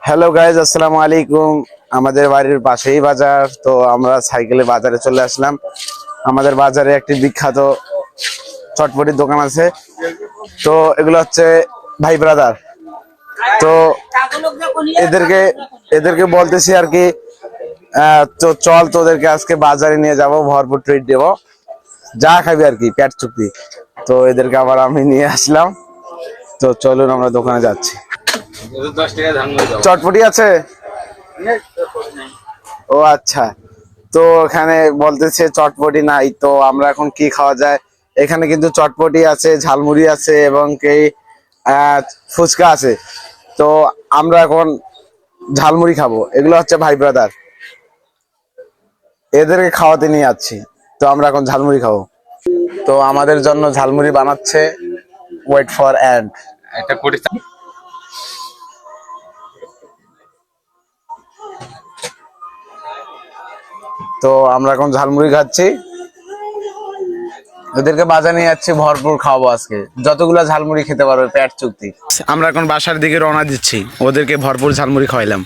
Hello guys, আসসালামু আলাইকুম। আমাদের বাড়ির পাশেই বাজার, তো আমরা সাইকেলে বাজারে চলে আসলাম। আমাদের বাজারে একটি বিখ্যাত চটপটির দোকান আছে, তো এগুলো হচ্ছে ভাই ব্রাদার। তো এদেরকে এদেরকে বলতেছি আর কি, তো চল তোদেরকে আজকে বাজারে নিয়ে যাব, ভরপুর ট্রিট দেবো, যা খাবি আর কি, পেট চুক্তি। তো এদেরকে আবার আমি নিয়ে আসলাম, তো চলুন আমরা দোকানে যাচ্ছি। চটপটি আছে? ও আচ্ছা, তো এখানে বলতেছে চটপটি নাই, তো আমরা এখন কি খাওয়া যায়? এখানে কিন্তু চটপটি আছে, ঝালমুড়ি আছে এবং কি ফুচকা আছে। তো আমরা এখন ঝালমুড়ি খাবো। এগুলো হচ্ছে ভাই ব্রাদার, এদেরকে খাওয়াতে নিয়ে যাচ্ছি। তো আমরা এখন ঝালমুড়ি খাবো। তো আমাদের জন্য ঝালমুড়ি বানাচ্ছে, ওয়েট ফর এন্ড। একটা কোটি তো আমরা এখন ঝালমুড়ি খাচ্ছি, ওদেরকে বাজার নিয়ে যাচ্ছি, ভরপুর খাওয়াবো আজকে, যতগুলো ঝালমুড়ি খেতে পারবে পেট চুক্তি। আমরা এখন বাসার দিকে রওনা দিচ্ছি, ওদেরকে ভরপুর ঝালমুড়ি খাওয়াইলাম।